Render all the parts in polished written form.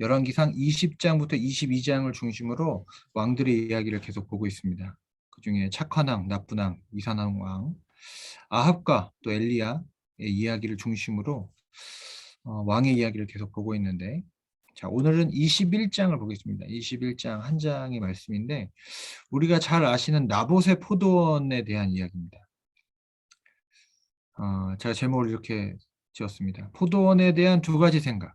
열왕기상 20장부터 22장을 중심으로 왕들의 이야기를 계속 보고 있습니다. 그 중에 착한 왕, 나쁜 왕, 위선한 왕, 아합과 또 엘리야의 이야기를 중심으로 왕의 이야기를 계속 보고 있는데, 자, 오늘은 21장을 보겠습니다. 21장 한 장의 말씀인데, 우리가 잘 아시는 나봇의 포도원에 대한 이야기입니다. 제가 제목을 이렇게 지었습니다. 포도원에 대한 두 가지 생각.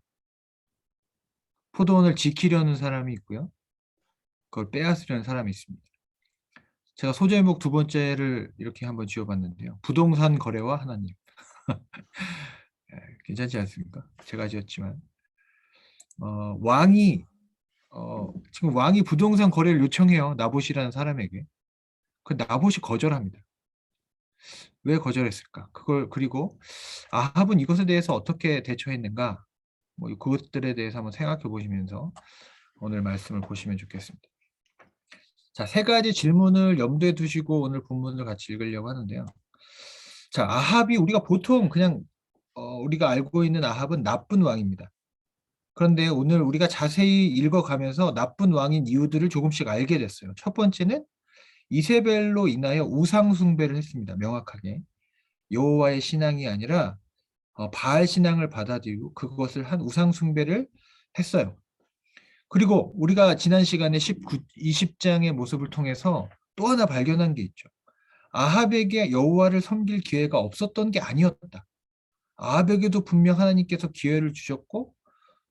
포도원을 지키려는 사람이 있고요. 그걸 빼앗으려는 사람이 있습니다. 제가 소제목 두 번째를 이렇게 한번 지어봤는데요. 부동산 거래와 하나님. 괜찮지 않습니까? 제가 지었지만. 지금 왕이 부동산 거래를 요청해요. 나봇이라는 사람에게. 그 나봇이 거절합니다. 왜 거절했을까? 그리고 아합은 이것에 대해서 어떻게 대처했는가? 뭐 그것들에 대해서 한번 생각해 보시면서 오늘 말씀을 보시면 좋겠습니다. 자, 세 가지 질문을 염두에 두시고 오늘 본문을 같이 읽으려고 하는데요. 자, 아합이 우리가 보통 그냥 우리가 알고 있는 아합은 나쁜 왕입니다. 그런데 오늘 우리가 자세히 읽어가면서 나쁜 왕인 이유들을 조금씩 알게 됐어요. 첫 번째는 이세벨로 인하여 우상 숭배를 했습니다. 명확하게. 여호와의 신앙이 아니라 바알 신앙을 받아들이고 그것을 한 우상 숭배를 했어요. 그리고 우리가 지난 시간에 20장의 모습을 통해서 또 하나 발견한 게 있죠. 아합에게 여호와를 섬길 기회가 없었던 게 아니었다. 아합에게도 분명 하나님께서 기회를 주셨고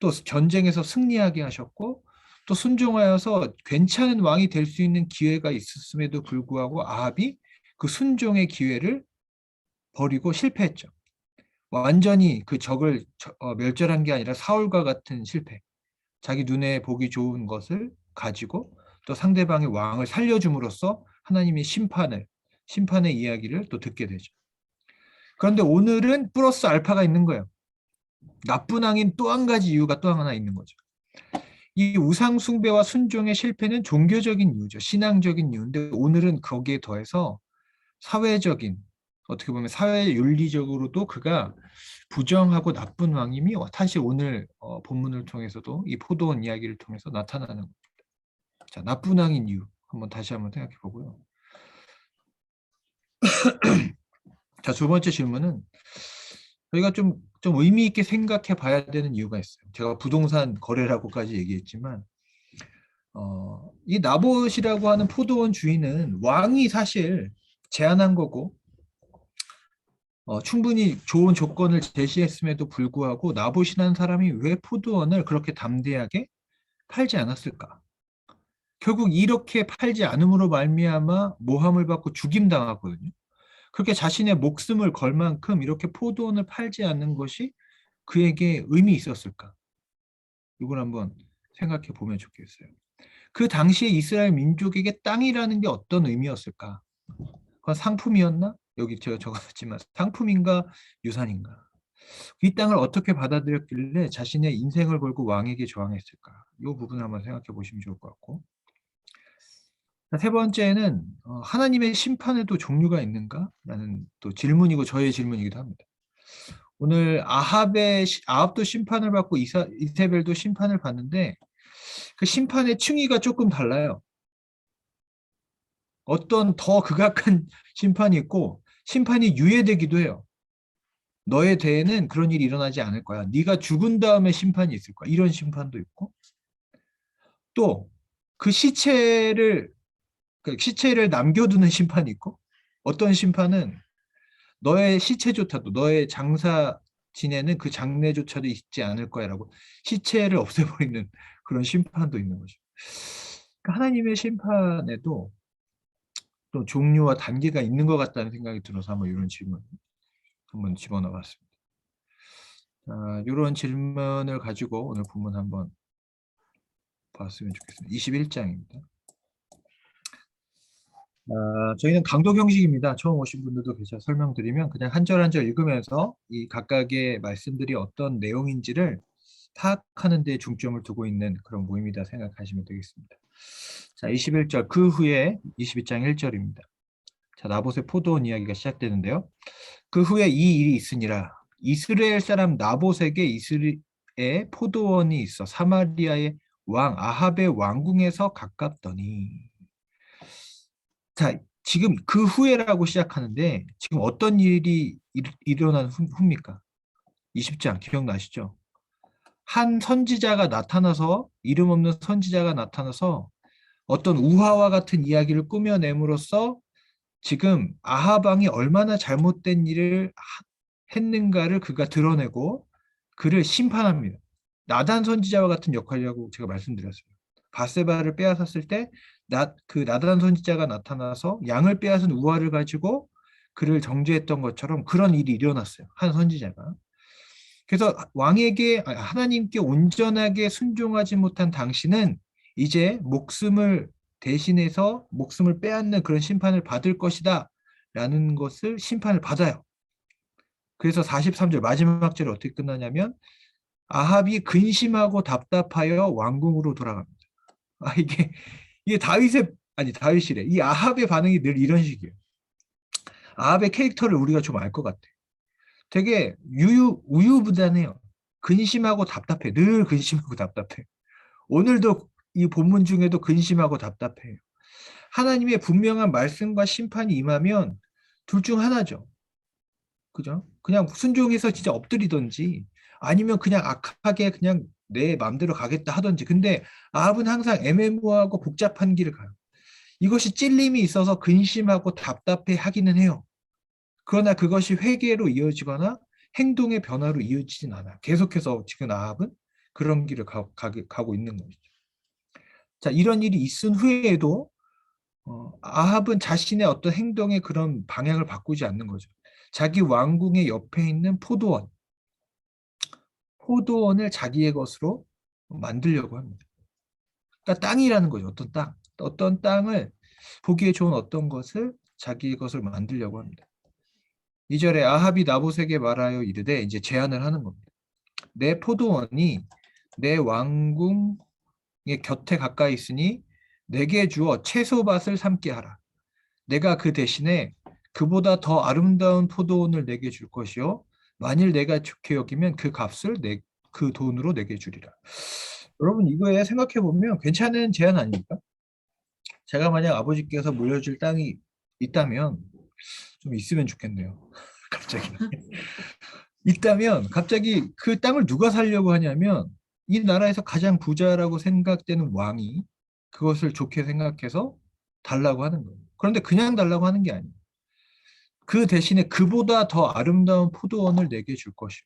또 전쟁에서 승리하게 하셨고 또 순종하여서 괜찮은 왕이 될 수 있는 기회가 있었음에도 불구하고 아합이 그 순종의 기회를 버리고 실패했죠. 완전히 그 적을 멸절한 게 아니라 사울과 같은 실패. 자기 눈에 보기 좋은 것을 가지고 또 상대방의 왕을 살려줌으로써 하나님의 심판의 이야기를 또 듣게 되죠. 그런데 오늘은 플러스 알파가 있는 거예요. 나쁜 왕인 또 한 가지 이유가 또 하나 있는 거죠. 이 우상 숭배와 순종의 실패는 종교적인 이유죠. 신앙적인 이유인데 오늘은 거기에 더해서 사회적인, 어떻게 보면 사회 윤리적으로도 그가 부정하고 나쁜 왕임이 사실 오늘 본문을 통해서도 이 포도원 이야기를 통해서 나타나는 겁니다. 자, 나쁜 왕인 이유 한번 다시 한번 생각해 보고요. 자, 두 번째 질문은 저희가 좀 의미 있게 생각해 봐야 되는 이유가 있어요. 제가 부동산 거래라고까지 얘기했지만 이 나봇이라고 하는 포도원 주인은 왕이 사실 제안한 거고 충분히 좋은 조건을 제시했음에도 불구하고 나봇이라는 사람이 왜 포도원을 그렇게 담대하게 팔지 않았을까? 결국 이렇게 팔지 않음으로 말미암아 모함을 받고 죽임당하거든요. 그렇게 자신의 목숨을 걸 만큼 이렇게 포도원을 팔지 않는 것이 그에게 의미 있었을까? 이걸 한번 생각해 보면 좋겠어요. 그 당시에 이스라엘 민족에게 땅이라는 게 어떤 의미였을까? 그건 상품이었나? 여기 제가 적었지만 상품인가 유산인가? 이 땅을 어떻게 받아들였길래 자신의 인생을 걸고 왕에게 저항했을까? 이 부분을 한번 생각해 보시면 좋을 것 같고, 세 번째는 하나님의 심판에도 종류가 있는가? 라는 또 질문이고 저의 질문이기도 합니다. 오늘 아합도 심판을 받고 이세벨도 심판을 받는데 그 심판의 층위가 조금 달라요. 어떤 더 극악한 심판이 있고 심판이 유예되기도 해요. 너의 대에는 그런 일이 일어나지 않을 거야. 네가 죽은 다음에 심판이 있을 거야. 이런 심판도 있고 또 그 시체를 남겨두는 심판이 있고 어떤 심판은 너의 시체조차도 너의 장사 지내는 그 장례조차도 있지 않을 거야라고 시체를 없애버리는 그런 심판도 있는 거죠. 그러니까 하나님의 심판에도 또 종류와 단계가 있는 것 같다는 생각이 들어서 한번 이런 질문 한번 집어넣어봤습니다. 이런 질문을 가지고 오늘 본문 한번 봤으면 좋겠습니다. 21장입니다. 저희는 강독 형식입니다. 처음 오신 분들도 계셔 설명드리면 그냥 한 절 한 절 읽으면서 이 각각의 말씀들이 어떤 내용인지를 파악하는 데 중점을 두고 있는 그런 모임이다 생각하시면 되겠습니다. 자, 21절 그 후에 22장 1절입니다. 자, 나봇의 포도원 이야기가 시작되는데요. 그 후에 이 일이 있으니라. 이스라엘 사람 나봇에게 이스라엘에 포도원이 있어 사마리아의 왕 아합의 왕궁에서 가깝더니. 자, 지금 그 후에라고 시작하는데 지금 어떤 일이 일어난 후입니까? 20장 기억나시죠? 한 선지자가 나타나서 이름 없는 선지자가 나타나서 어떤 우화와 같은 이야기를 꾸며냄으로써 지금 아합 왕이 얼마나 잘못된 일을 했는가를 그가 드러내고 그를 심판합니다. 나단 선지자와 같은 역할이라고 제가 말씀드렸어요. 바세바를 빼앗았을 때 그 나단 선지자가 나타나서 양을 빼앗은 우화를 가지고 그를 정죄했던 것처럼 그런 일이 일어났어요. 한 선지자가. 그래서 왕에게 하나님께 온전하게 순종하지 못한 당신은 이제 목숨을 대신해서 목숨을 빼앗는 그런 심판을 받을 것이다 라는 것을 심판을 받아요. 그래서 43절 마지막 절이 어떻게 끝나냐면 아합이 근심하고 답답하여 왕궁으로 돌아갑니다. 이게 다윗의 아니 다윗이래. 이 아합의 반응이 늘 이런 식이에요. 아합의 캐릭터를 우리가 좀 알 것 같아. 되게 우유부단해요. 근심하고 답답해. 늘 근심하고 답답해. 오늘도 이 본문 중에도 근심하고 답답해요. 하나님의 분명한 말씀과 심판이 임하면 둘 중 하나죠. 그죠? 그냥 순종해서 진짜 엎드리든지 아니면 그냥 악하게 그냥 내 마음대로 가겠다 하든지. 근데 아합은 항상 애매모호하고 복잡한 길을 가요. 이것이 찔림이 있어서 근심하고 답답해 하기는 해요. 그러나 그것이 회개로 이어지거나 행동의 변화로 이어지진 않아. 계속해서 지금 아합은 그런 길을 가고 있는 것이죠. 자, 이런 일이 있은 후에도 아합은 자신의 어떤 행동의 그런 방향을 바꾸지 않는 거죠. 자기 왕궁의 옆에 있는 포도원을 자기의 것으로 만들려고 합니다. 그러니까 땅이라는 거죠. 어떤 땅을 보기에 좋은 어떤 것을 자기의 것을 만들려고 합니다. 2절에 아합이 나봇에게 말하여 이르되 이제 제안을 하는 겁니다. 내 포도원이 내 왕궁의 곁에 가까이 있으니 내게 주어 채소밭을 삼게 하라. 내가 그 대신에 그보다 더 아름다운 포도원을 내게 줄 것이요. 만일 내가 좋게 여기면 그 값을 그 돈으로 내게 주리라. 여러분 이거에 생각해 보면 괜찮은 제안 아닙니까? 제가 만약 아버지께서 물려줄 땅이 있다면 좀 있으면 좋겠네요. 갑자기. 있다면 갑자기 그 땅을 누가 살려고 하냐면 이 나라에서 가장 부자라고 생각되는 왕이 그것을 좋게 생각해서 달라고 하는 거예요. 그런데 그냥 달라고 하는 게 아니에요. 그 대신에 그보다 더 아름다운 포도원을 내게 줄 것이요.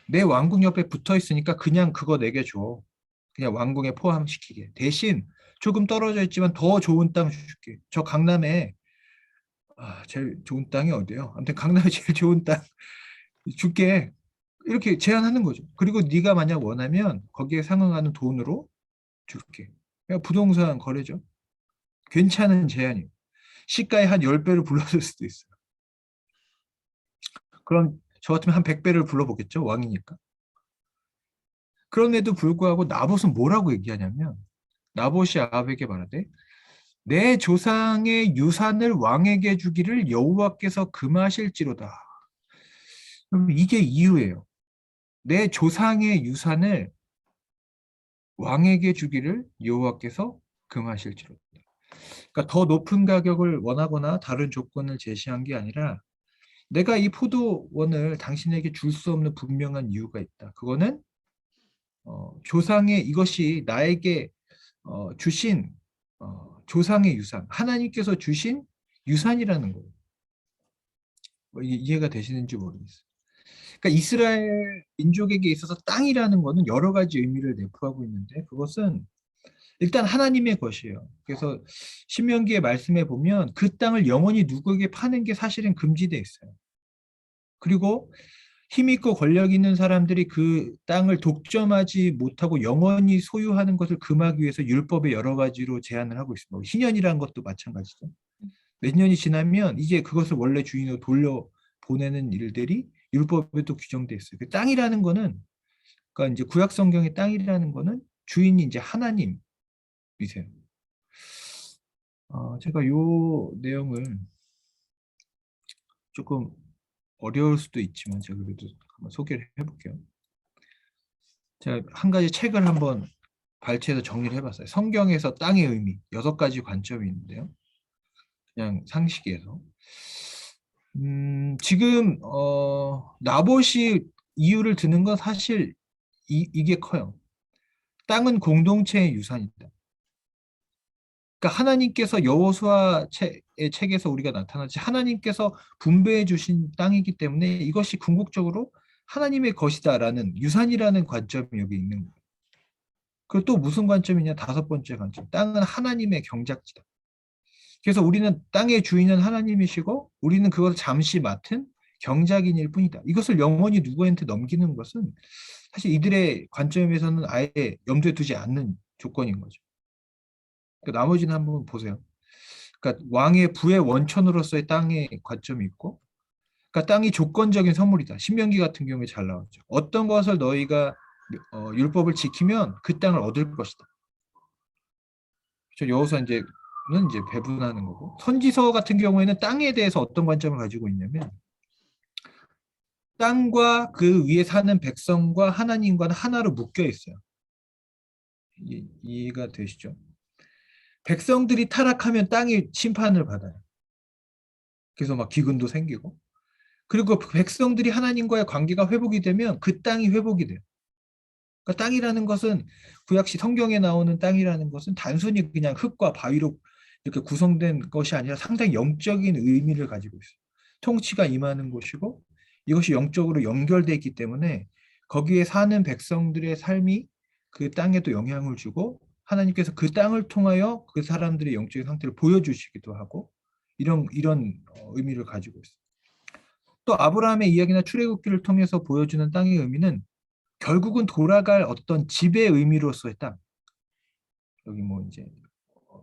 내 왕궁 옆에 붙어 있으니까 그냥 그거 내게 줘. 그냥 왕궁에 포함시키게. 대신 조금 떨어져 있지만 더 좋은 땅 줄게. 저 강남에 제일 좋은 땅이 어디예요? 아무튼 강남에 제일 좋은 땅 줄게. 이렇게 제안하는 거죠. 그리고 네가 만약 원하면 거기에 상응하는 돈으로 줄게. 그냥 부동산 거래죠. 괜찮은 제안이에요. 시가의 한 10배를 불러줄 수도 있어요. 그럼 저 같으면 한 100배를 불러보겠죠. 왕이니까. 그럼에도 불구하고 나봇은 뭐라고 얘기하냐면 나봇이 아합에게 말하되 내 조상의 유산을 왕에게 주기를 여호와께서 금하실지로다. 그럼 이게 이유예요. 내 조상의 유산을 왕에게 주기를 여호와께서 금하실지로다. 그러니까 더 높은 가격을 원하거나 다른 조건을 제시한 게 아니라 내가 이 포도원을 당신에게 줄 수 없는 분명한 이유가 있다. 그거는 조상의 이것이 나에게 주신 조상의 유산, 하나님께서 주신 유산이라는 거예요. 이해가 되시는지 모르겠어요. 그러니까 이스라엘 민족에게 있어서 땅이라는 거는 여러 가지 의미를 내포하고 있는데 그것은 일단 하나님의 것이에요. 그래서 신명기의 말씀에 보면 그 땅을 영원히 누구에게 파는 게 사실은 금지돼 있어요. 그리고 힘있고 권력 있는 사람들이 그 땅을 독점하지 못하고 영원히 소유하는 것을 금하기 위해서 율법의 여러 가지로 제한을 하고 있습니다. 뭐 희년이라는 것도 마찬가지죠. 몇 년이 지나면 이제 그것을 원래 주인으로 돌려보내는 일들이 율법에도 규정돼 있어요. 그 땅이라는 거는 그러니까 이제 구약 성경의 땅이라는 거는 주인이 이제 하나님이세요. 제가 요 내용을 조금 어려울 수도 있지만 제가 그래도 한번 소개를 해볼게요. 제가 한 가지 책을 한번 발췌해서 정리를 해봤어요. 성경에서 땅의 의미 6가지 관점이 있는데요. 그냥 상식에서 지금 나봇이 이유를 드는 건 사실 이게 커요. 땅은 공동체의 유산이다. 그러니까 하나님께서 여호수아 의 책에서 우리가 나타나지 하나님께서 분배해 주신 땅이기 때문에 이것이 궁극적으로 하나님의 것이다라는 유산이라는 관점이 여기 있는 거예요. 그리고 또 무슨 관점이냐? 5번째 관점. 땅은 하나님의 경작지다. 그래서 우리는 땅의 주인은 하나님이시고 우리는 그것을 잠시 맡은 경작인일 뿐이다. 이것을 영원히 누구한테 넘기는 것은 사실 이들의 관점에서는 아예 염두에 두지 않는 조건인 거죠. 그러니까 나머지는 한번 보세요. 그러니까 왕의 부의 원천으로서의 땅의 관점이 있고, 그러니까 땅이 조건적인 선물이다. 신명기 같은 경우에 잘 나왔죠. 어떤 것을 너희가 율법을 지키면 그 땅을 얻을 것이다. 여호수아 이제는 이제 배분하는 거고, 선지서 같은 경우에는 땅에 대해서 어떤 관점을 가지고 있냐면 땅과 그 위에 사는 백성과 하나님과는 하나로 묶여 있어요. 이해가 되시죠? 백성들이 타락하면 땅이 심판을 받아요. 그래서 막 기근도 생기고. 그리고 그 백성들이 하나님과의 관계가 회복이 되면 그 땅이 회복이 돼요. 그러니까 땅이라는 것은 구약시 성경에 나오는 땅이라는 것은 단순히 그냥 흙과 바위로 이렇게 구성된 것이 아니라 상당히 영적인 의미를 가지고 있어요. 통치가 임하는 곳이고 이것이 영적으로 연결되어 있기 때문에 거기에 사는 백성들의 삶이 그 땅에도 영향을 주고 하나님께서 그 땅을 통하여 그 사람들의 영적인 상태를 보여주시기도 하고 이런 의미를 가지고 있어요. 또 아브라함의 이야기나 출애굽기를 통해서 보여주는 땅의 의미는 결국은 돌아갈 어떤 집의 의미로서의 땅. 여기 뭐 이제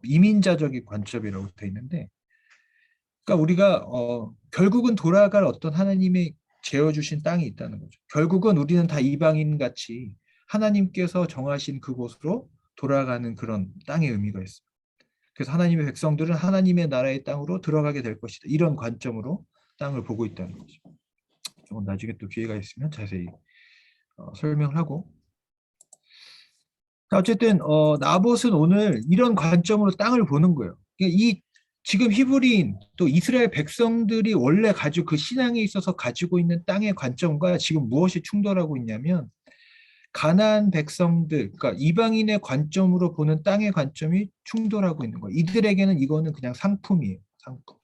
이민자적인 관점이라고 되어 있는데, 그러니까 우리가 결국은 돌아갈 어떤 하나님의 재어주신 땅이 있다는 거죠. 결국은 우리는 다 이방인 같이 하나님께서 정하신 그곳으로 돌아가는 그런 땅의 의미가 있어요. 그래서 하나님의 백성들은 하나님의 나라의 땅으로 들어가게 될 것이다. 이런 관점으로 땅을 보고 있다는 거죠. 이건 나중에 또 기회가 있으면 자세히 설명을 하고. 어쨌든 나봇은 오늘 이런 관점으로 땅을 보는 거예요. 그러니까 이 지금 히브리인 또 이스라엘 백성들이 원래 가지고 그 신앙에 있어서 가지고 있는 땅의 관점과 지금 무엇이 충돌하고 있냐면 가나안 백성들, 그러니까 이방인의 관점으로 보는 땅의 관점이 충돌하고 있는 거예요. 이들에게는 이거는 그냥 상품이에요. 상품.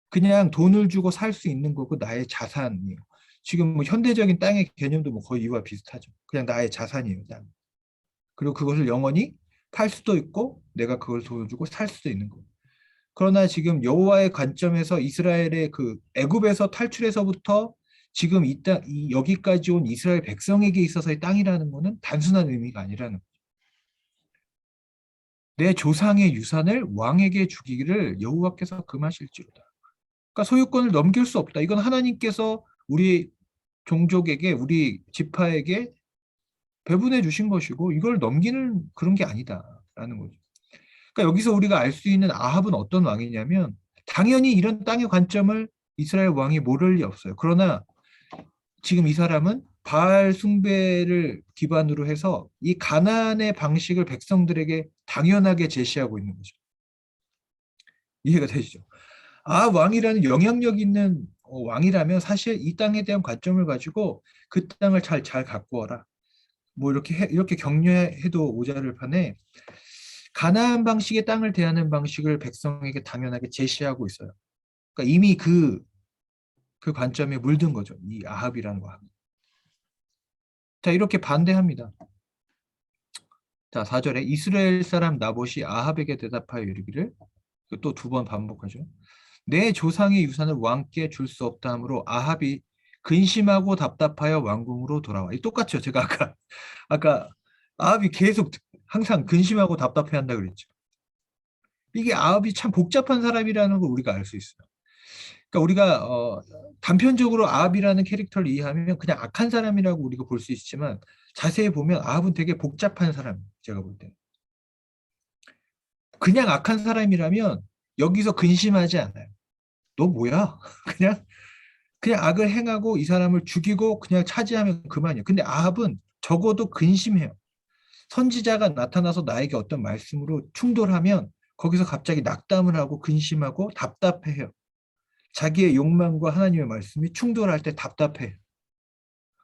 그냥 돈을 주고 살 수 있는 거고 나의 자산이에요. 지금 뭐 현대적인 땅의 개념도 뭐 거의 이와 비슷하죠. 그냥 나의 자산이에요, 땅. 그리고 그것을 영원히 팔 수도 있고 내가 그걸 돈을 주고 살 수도 있는 거예요. 그러나 지금 여호와의 관점에서 이스라엘의 그 애굽에서 탈출해서부터 지금 여기까지 온 이스라엘 백성에게 있어서의 땅이라는 것은 단순한 의미가 아니라는 거예요. 내 조상의 유산을 왕에게 주기를 여호와께서 금하실지로다. 그러니까 소유권을 넘길 수 없다. 이건 하나님께서 우리 종족에게 우리 지파에게 배분해 주신 것이고 이걸 넘기는 그런 게 아니다라는 거죠. 그러니까 여기서 우리가 알 수 있는 아합은 어떤 왕이냐면 당연히 이런 땅의 관점을 이스라엘 왕이 모를 리 없어요. 그러나 지금 이 사람은 바알 숭배를 기반으로 해서 이 가나안의 방식을 백성들에게 당연하게 제시하고 있는 거죠. 이해가 되시죠? 아, 왕이라는 영향력 있는 왕이라면 사실 이 땅에 대한 관점을 가지고 그 땅을 잘 갖고 와라. 뭐 이렇게 격려해도 모자를 판에 가나안 방식의 땅을 대하는 방식을 백성에게 당연하게 제시하고 있어요. 그러니까 이미 그 관점에 물든 거죠. 이 아합이라는 왕. 자, 이렇게 반대합니다. 자, 4절에 이스라엘 사람 나봇이 아합에게 대답하여 이르기를 또 2번 반복하죠. 내 조상의 유산을 왕께 줄 수 없다 하므로 아합이 근심하고 답답하여 왕궁으로 돌아와. 이 똑같죠. 제가 아까 아합이 계속 항상 근심하고 답답해 한다 그랬죠. 이게 아합이 참 복잡한 사람이라는 걸 우리가 알 수 있어요. 그러니까 우리가 단편적으로 아합이라는 캐릭터를 이해하면 그냥 악한 사람이라고 우리가 볼 수 있지만 자세히 보면 아합은 되게 복잡한 사람이에요. 제가 볼 때. 그냥 악한 사람이라면 여기서 근심하지 않아요. 너 뭐야? 그냥 그냥 악을 행하고 이 사람을 죽이고 그냥 차지하면 그만이에요. 근데 아합은 적어도 근심해요. 선지자가 나타나서 나에게 어떤 말씀으로 충돌하면 거기서 갑자기 낙담을 하고 근심하고 답답해해요. 자기의 욕망과 하나님의 말씀이 충돌할 때 답답해요.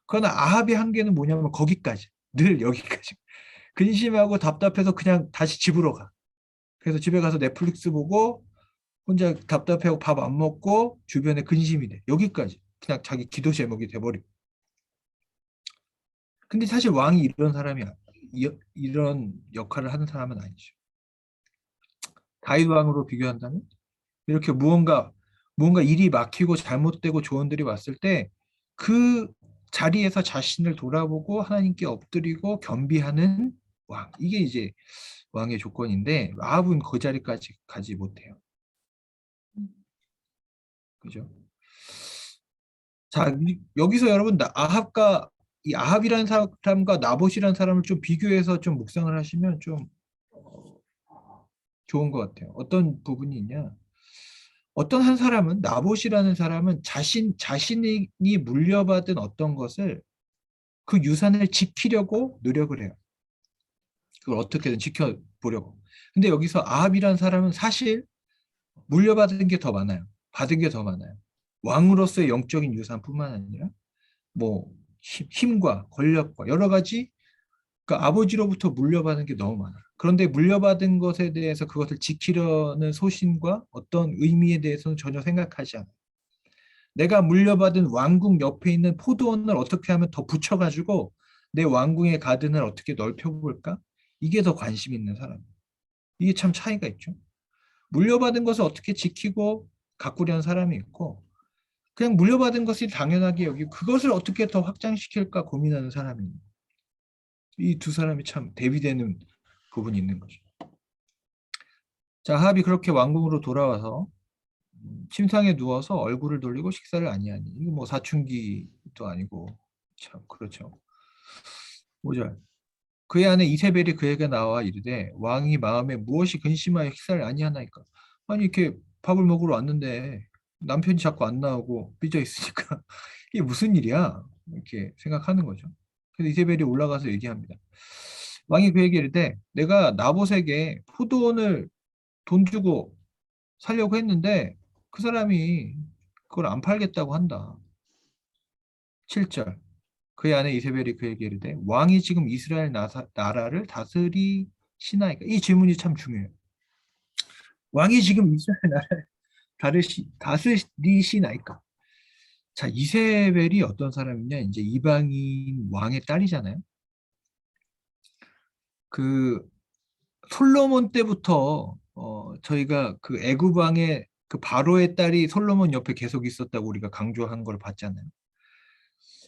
그러나 아합의 한계는 뭐냐면 거기까지. 늘 여기까지. 근심하고 답답해서 그냥 다시 집으로 가. 그래서 집에 가서 넷플릭스 보고 혼자 답답해하고 밥 안 먹고 주변에 근심이 돼. 여기까지. 그냥 자기 기도 제목이 돼버려. 근데 사실 왕이 이런 사람이 이런 역할을 하는 사람은 아니죠. 다윗 왕으로 비교한다면 이렇게 무언가 일이 막히고 잘못되고 조언들이 왔을 때 그 자리에서 자신을 돌아보고 하나님께 엎드리고 겸비하는 왕. 이게 이제 왕의 조건인데 아합은 그 자리까지 가지 못해요. 그죠? 자, 여기서 여러분 아합과 이 아합이라는 사람과 나봇이라는 사람을 좀 비교해서 좀 묵상을 하시면 좀 좋은 것 같아요. 어떤 부분이 있냐? 어떤 한 사람은 나봇이라는 사람은 자신이 물려받은 어떤 것을 그 유산을 지키려고 노력을 해요. 그걸 어떻게든 지켜보려고. 근데 여기서 아합이라는 사람은 사실 물려받은 게 더 많아요. 받은 게 더 많아요. 왕으로서의 영적인 유산뿐만 아니라 뭐 힘과 권력과 여러 가지 그 아버지로부터 물려받은 게 너무 많아요. 그런데 물려받은 것에 대해서 그것을 지키려는 소신과 어떤 의미에 대해서는 전혀 생각하지 않아요. 내가 물려받은 왕궁 옆에 있는 포도원을 어떻게 하면 더 붙여가지고 내 왕궁의 가든을 어떻게 넓혀볼까? 이게 더 관심 있는 사람. 이게 참 차이가 있죠. 물려받은 것을 어떻게 지키고 가꾸려는 사람이 있고 그냥 물려받은 것이 당연하게 여기고 그것을 어떻게 더 확장시킬까 고민하는 사람이 있는 이 두 사람이 참 대비되는 부분이 있는 거죠. 자, 아합이 그렇게 왕궁으로 돌아와서 침상에 누워서 얼굴을 돌리고 식사를 아니하니 이거 뭐 사춘기도 아니고 참 그렇죠. 5절 그의 아내 이세벨이 그에게 나와 이르되 왕이 마음에 무엇이 근심하여 식사를 아니하나이까. 아니 이렇게 밥을 먹으러 왔는데 남편이 자꾸 안 나오고 삐져 있으니까 이게 무슨 일이야 이렇게 생각하는 거죠. 그래서 이세벨이 올라가서 얘기합니다. 왕이 그에게 이르되 내가 나봇에게 포도원을 돈 주고 살려고 했는데 그 사람이 그걸 안 팔겠다고 한다. 7절 그의 아내 이세벨이 그에게 이르되 왕이 지금 이스라엘 나라를 다스리시나이까? 이 질문이 참 중요해요. 왕이 지금 이스라엘 나라를 다스리시나이까? 자, 이세벨이 어떤 사람이냐? 이제 이방인 왕의 딸이잖아요. 그 솔로몬 때부터 저희가 그 애굽 왕의 그 바로의 딸이 솔로몬 옆에 계속 있었다고 우리가 강조한 걸 봤잖아요.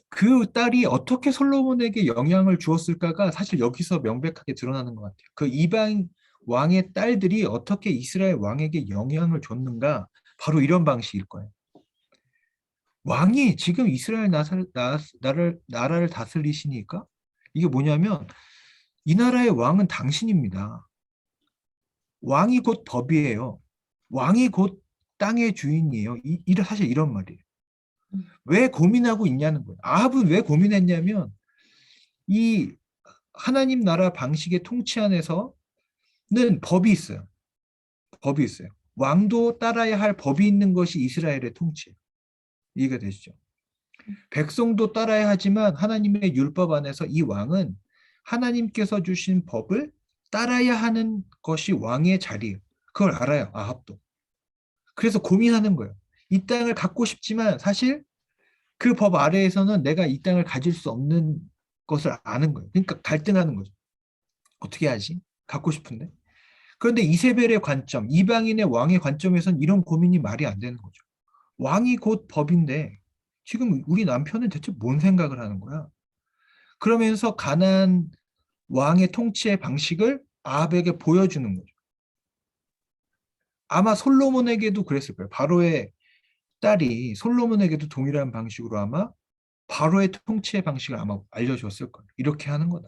그 딸이 어떻게 솔로몬에게 영향을 주었을까가 사실 여기서 명백하게 드러나는 것 같아요. 그 이방 왕의 딸들이 어떻게 이스라엘 왕에게 영향을 줬는가? 바로 이런 방식일 거예요. 왕이 지금 이스라엘 나라를 다스리시니까 이게 뭐냐면 이 나라의 왕은 당신입니다. 왕이 곧 법이에요. 왕이 곧 땅의 주인이에요. 사실 이런 말이에요. 왜 고민하고 있냐는 거예요. 아합은 왜 고민했냐면 이 하나님 나라 방식의 통치 안에서는 법이 있어요. 법이 있어요. 왕도 따라야 할 법이 있는 것이 이스라엘의 통치예요. 이해가 되시죠? 백성도 따라야 하지만 하나님의 율법 안에서 이 왕은 하나님께서 주신 법을 따라야 하는 것이 왕의 자리예요. 그걸 알아요. 아합도. 그래서 고민하는 거예요. 이 땅을 갖고 싶지만 사실 그 법 아래에서는 내가 이 땅을 가질 수 없는 것을 아는 거예요. 그러니까 갈등하는 거죠. 어떻게 하지? 갖고 싶은데. 그런데 이세벨의 관점, 이방인의 왕의 관점에서는 이런 고민이 말이 안 되는 거죠. 왕이 곧 법인데 지금 우리 남편은 대체 뭔 생각을 하는 거야? 그러면서 가나안 왕의 통치의 방식을 아합에게 보여주는 거죠. 아마 솔로몬에게도 그랬을 거예요. 바로의 딸이 솔로몬에게도 동일한 방식으로 아마 바로의 통치의 방식을 아마 알려줬을 거예요. 이렇게 하는 거다.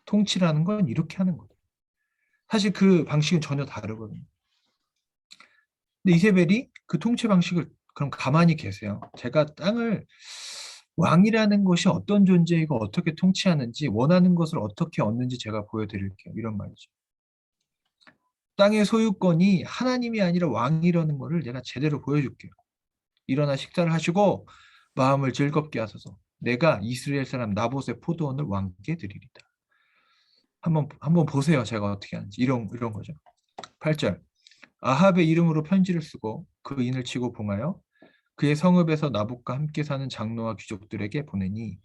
통치라는 건 이렇게 하는 거다. 사실 그 방식은 전혀 다르거든요. 근데 이세벨이 그 통치 방식을 그럼 가만히 계세요. 제가 땅을 왕이라는 것이 어떤 존재이고 어떻게 통치하는지 원하는 것을 어떻게 얻는지 제가 보여드릴게요. 이런 말이죠. 땅의 소유권이 하나님이 아니라 왕이라는 것을 내가 제대로 보여줄게요. 일어나 식사를 하시고 마음을 즐겁게 하소서. 내가 이스라엘 사람 나봇의 포도원을 왕께 드리리다. 한번 보세요. 제가 어떻게 하는지. 이런 거죠. 8절. 아합의 이름으로 편지를 쓰고 그 인을 치고 봉하여 그의 성읍에서 나봇과 함께 사는 장로와 귀족들에게 보내니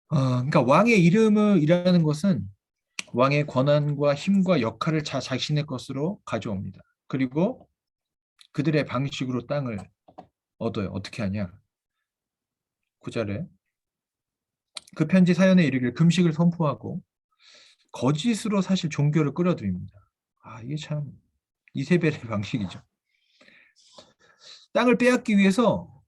그러니까 왕의 이름이라는 것은 왕의 권한과 힘과 역할을 자신의 것으로 가져옵니다. 그리고 그들의 방식으로 땅을 얻어요. 어떻게 하냐? 9절에 그 편지 사연에 이르길 금식을 선포하고 거짓으로 사실 종교를 끌어들입니다. 이게 참 이세벨의 방식이죠. 땅을 빼앗기 위해서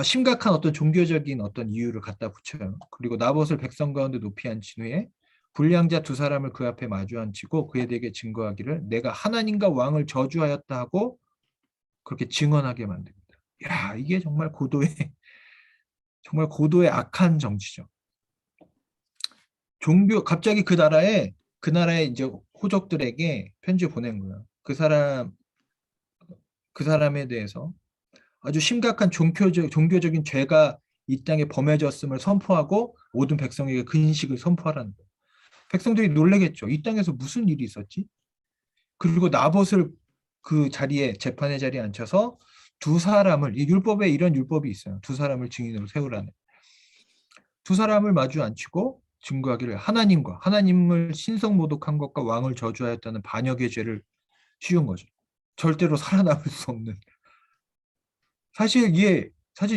심각한 어떤 종교적인 어떤 이유를 갖다 붙여요. 그리고 나봇을 백성 가운데 높이 앉힌 후에 불량자 두 사람을 그 앞에 마주 앉히고 그에게 증거하기를 내가 하나님과 왕을 저주하였다 하고 그렇게 증언하게 만듭니다. 야, 이게 정말 정말 고도의 악한 정치죠. 갑자기 그 나라의 이제 호족들에게 편지 보낸 거예요. 그 사람에 대해서 아주 심각한 종교적인 죄가 이 땅에 범해졌음을 선포하고 모든 백성에게 근식을 선포하라는 거예요. 백성들이 놀라겠죠. 이 땅에서 무슨 일이 있었지? 그리고 나봇을 그 재판의 자리에 앉혀서 두 사람을, 이 율법에 이런 율법이 있어요. 두 사람을 증인으로 세우라는. 두 사람을 마주 앉히고 증거하기를 하나님을 신성모독한 것과 왕을 저주하였다는 반역의 죄를 씌운 거죠. 절대로 살아남을 수 없는. 사실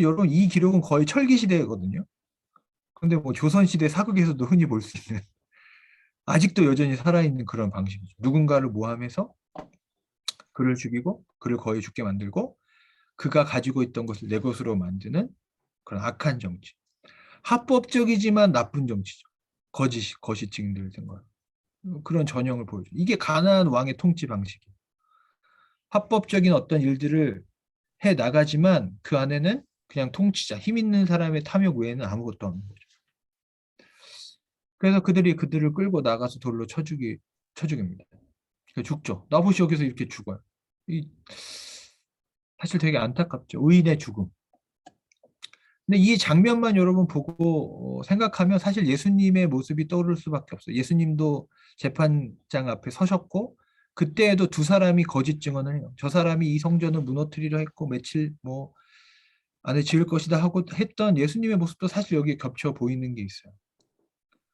여러분 이 기록은 거의 철기 시대거든요. 근데 뭐 조선 시대 사극에서도 흔히 볼 수 있는 아직도 여전히 살아있는 그런 방식이죠. 누군가를 모함해서 그를 죽이고 그를 거의 죽게 만들고 그가 가지고 있던 것을 내 것으로 만드는 그런 악한 정치. 합법적이지만 나쁜 정치죠. 거짓 증인들을 든 거. 그런 전형을 보여줘. 이게 가나안 왕의 통치 방식이에요. 합법적인 어떤 일들을 해 나가지만 그 안에는 그냥 통치자, 힘 있는 사람의 탐욕 외에는 아무것도 없는 거죠. 그래서 그들을 끌고 나가서 돌로 쳐죽입니다. 죽죠. 나봇이 여기서 이렇게 죽어요. 사실 되게 안타깝죠. 의인의 죽음. 근데 이 장면만 여러분 보고 생각하면 사실 예수님의 모습이 떠오를 수밖에 없어요. 예수님도 재판장 앞에 서셨고 그때에도 두 사람이 거짓 증언을 해요. 저 사람이 이 성전을 무너뜨리려 했고 며칠 안에 지을 것이다 하고 했던 예수님의 모습도 사실 여기에 겹쳐 보이는 게 있어요.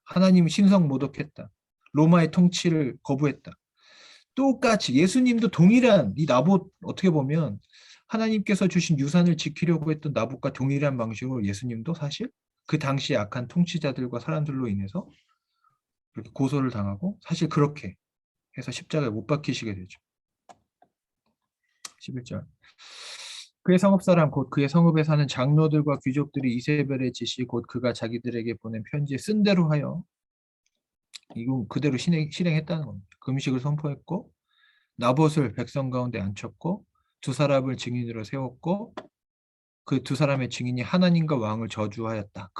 하나님 신성 모독했다. 로마의 통치를 거부했다. 똑같이 예수님도 동일한 이 나봇 어떻게 보면 하나님께서 주신 유산을 지키려고 했던 나봇과 동일한 방식으로 예수님도 사실 그 당시 악한 통치자들과 사람들로 인해서 그렇게 고소를 당하고 사실 그렇게 해서 십자가에 못 박히시게 되죠. 11절. 그의 성읍 사람 곧 그의 성읍에 사는 장로들과 귀족들이 이세벨의 지시 곧 그가 자기들에게 보낸 편지에 쓴 대로 하여 이거 그대로 실행했다는 겁니다. 금식을 선포했고 나봇을 백성 가운데 앉혔고 두 사람을 증인으로 세웠고 그 두 사람의 증인이 하나님과 왕을 저주하였다.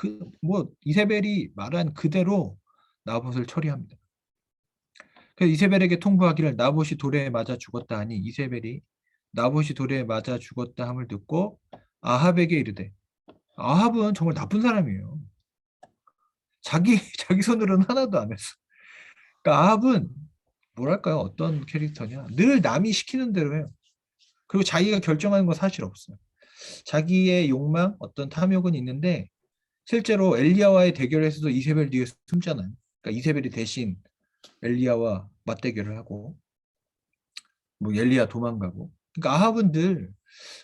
이세벨이 말한 그대로 나봇을 처리합니다. 그래서 이세벨에게 통보하기를 나봇이 돌에 맞아 죽었다 하니 이세벨이 나봇이 돌에 맞아 죽었다 함을 듣고 아합에게 이르되 아합은 정말 나쁜 사람이에요. 자기 손으로는 하나도 안 했어. 그러니까 아합은 뭐랄까요? 어떤 캐릭터냐? 늘 남이 시키는 대로 해요. 그리고 자기가 결정하는 건 사실 없어요. 자기의 욕망, 어떤 탐욕은 있는데 실제로 엘리야와의 대결에서도 이세벨 뒤에 숨잖아요. 그러니까 이세벨이 대신 엘리야와 맞대결을 하고 뭐 엘리야 도망가고. 그러니까 아합은 늘